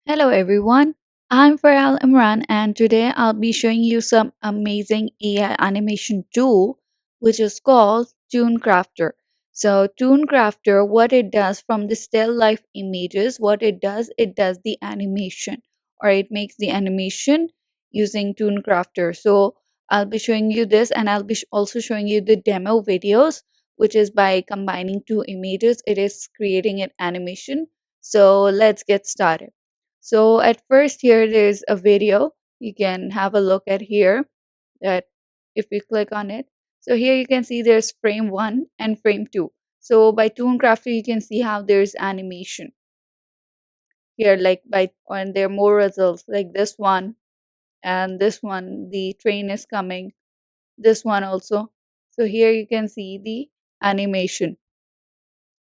Hello everyone, I'm Faral Imran and today I'll be showing you some amazing AI animation tool which is called Tooncrafter. So Tooncrafter, what it does from the still life images, it does the animation or it makes the animation using Tooncrafter. So I'll be showing you this and I'll be also showing you the demo videos which is by combining two images, it is creating an animation. So let's get started. So at first here there's a video. You can have a look at here that if you click on it. So here you can see there's frame 1 and frame 2. So by Tooncrafter you can see how there's animation here like by and there are more results like this one and this one the train is coming. This one also. So here you can see the animation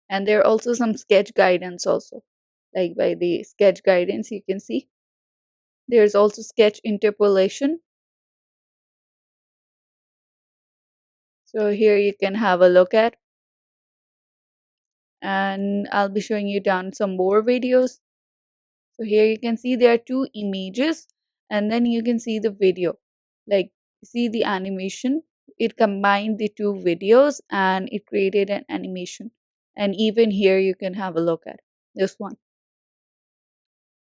and there are also some sketch guidance also. Like by the sketch guidance you can see there's also sketch interpolation. So here you can have a look at and I'll be showing you down some more videos. So here you can see there are two images and then you can see the video. Like see the animation. It combined the two videos and it created an animation. And even here you can have a look at this one.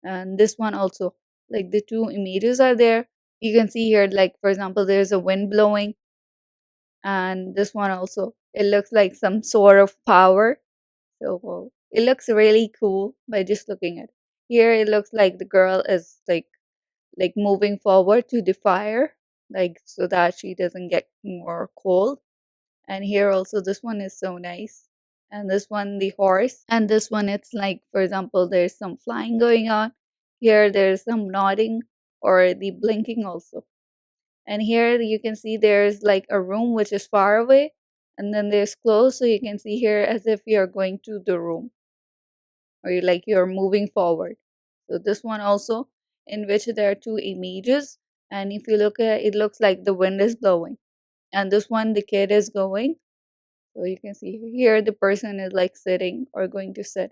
And this one also. Like the two images are there. You can see here like for example there's a wind blowing and this one also. It looks like some sort of power. So it looks really cool by just looking at it. Here it looks like the girl is like moving forward to the fire, like so that she doesn't get more cold. And here also this one is so nice. And this one the horse. And this one it's like for example there's some flying going on. Here there's some nodding or the blinking also. And here you can see there's like a room which is far away and then there's close, so you can see here as if you're going to the room or you're moving forward. So this one also in which there are two images and if you look at it, it looks like the wind is blowing and this one the kid is going. So you can see here the person is like sitting or going to sit.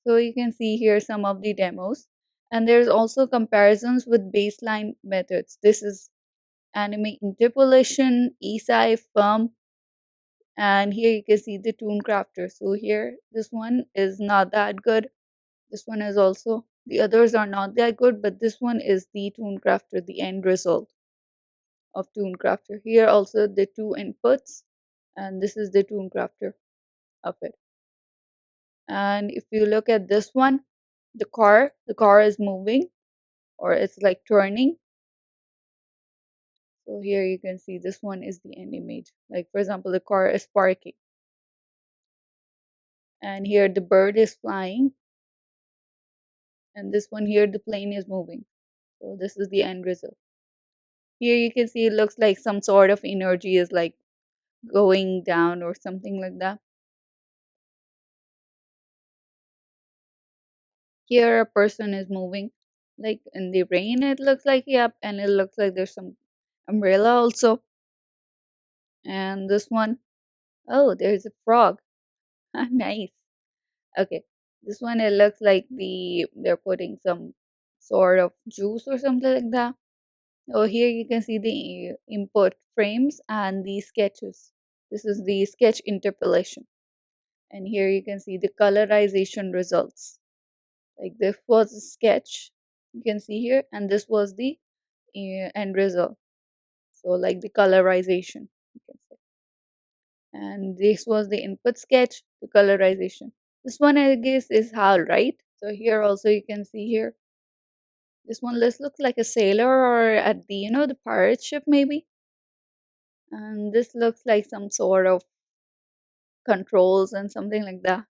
So you can see here some of the demos and there's also comparisons with baseline methods. This is anime interpolation, esci, firm, and here you can see the Tooncrafter. So here this one is not that good. This one is also, the others are not that good, but this one is the Tooncrafter, the end result of Tooncrafter. Here also the two inputs, and this is the Tooncrafter of it. And if you look at this one, the car is moving or it's like turning. So here you can see this one is the end image. Like for example, the car is parking. And here the bird is flying. And this one here, the plane is moving. So this is the end result. Here you can see it looks like some sort of energy is like going down or something like that. Here a person is moving like in the rain it looks like, yep, and it looks like there's some umbrella also. And this one, oh, there's a frog. Nice. Okay. This one it looks like they're putting some sort of juice or something like that. Oh, here you can see the input frames and the sketches. This is the sketch interpolation. And here you can see the colorization results. Like this was a sketch, you can see here, and this was the end result. So like the colorization, you can say. And this was the input sketch, the colorization. This one I guess is Hal, right? So here also you can see here. This one looks like a sailor or at the the pirate ship maybe. And this looks like some sort of controls and something like that.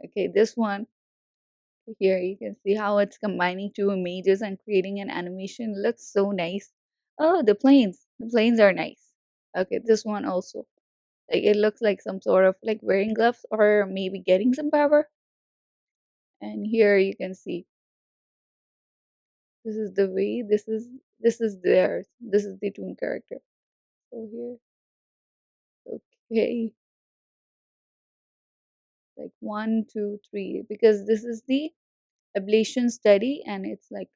Okay, this one here you can see how it's combining two images and creating an animation. It looks so nice. Oh, the planes are nice. Okay, this one also, like it looks like some sort of like wearing gloves or maybe getting some power. And here you can see this is the way, this is theirs, this is the toon character. So here, okay, like one two three, because this is the ablation study, and it's like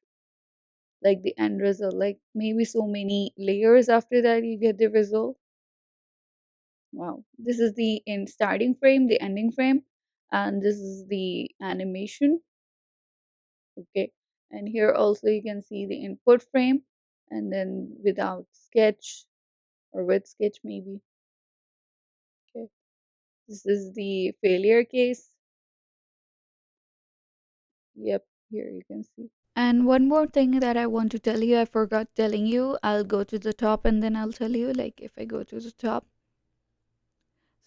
the end result, like maybe so many layers after that you get the result. Wow, this is the in starting frame, the ending frame, and this is the animation. Okay, and here also you can see the input frame, and then without sketch or with sketch maybe. Okay, this is the failure case. Yep, here you can see. And one more thing that I want to tell you, I forgot telling you. I'll go to the top and then I'll tell you, like if I go to the top.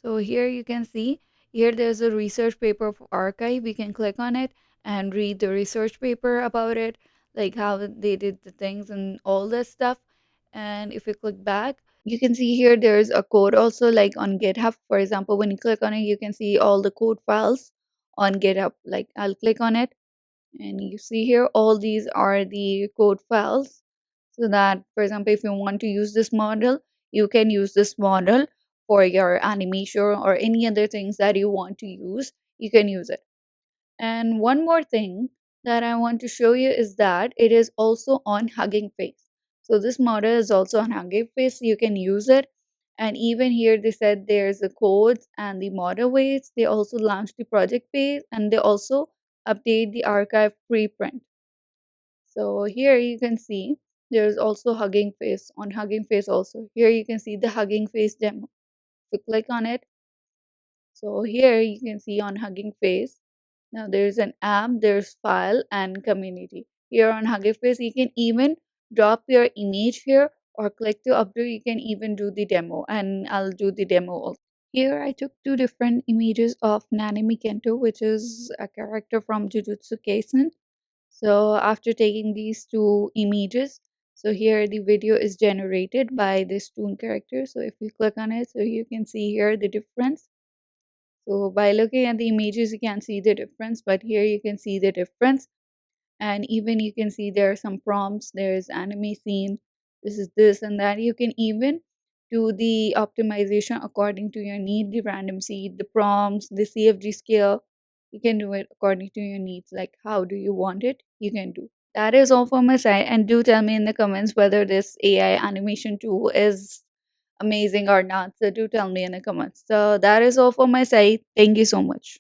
So here you can see, here there's a research paper of archive. We can click on it and read the research paper about it, like how they did the things and all that stuff. And if you click back, you can see here there's a code also, like on GitHub. For example, when you click on it, you can see all the code files on GitHub. Like I'll click on it and you see here all these are the code files, so that for example if you want to use this model, you can use this model for your animation or any other things that you want to use, you can use it. And one more thing that I want to show you is that it is also on Hugging Face. So this model is also on Hugging Face, you can use it. And even here they said there's the codes and the model weights. They also launched the project page and they also update the archive preprint. So here you can see there's also Hugging Face on Hugging Face also. Here you can see the Hugging Face demo. If you click on it, so here you can see on Hugging Face. Now there's an app, there's file and community. Here on Hugging Face, you can even drop your image here or click to upload. You can even do the demo, and I'll do the demo also. Here I took two different images of Nanami Kento, which is a character from Jujutsu Kaisen. So after taking these two images, so here the video is generated by this Toon character. So if you click on it, so you can see here the difference. So by looking at the images, you can see the difference, but here you can see the difference. And even you can see there are some prompts, there's anime scene, this is this and that. You can even do the optimization according to your need, the random seed, the prompts, the CFG scale. You can do it according to your needs, like how do you want it, you can do. That is all from my side, and do tell me in the comments whether this AI animation tool is amazing or not. So do tell me in the comments. So that is all from my side. Thank you so much.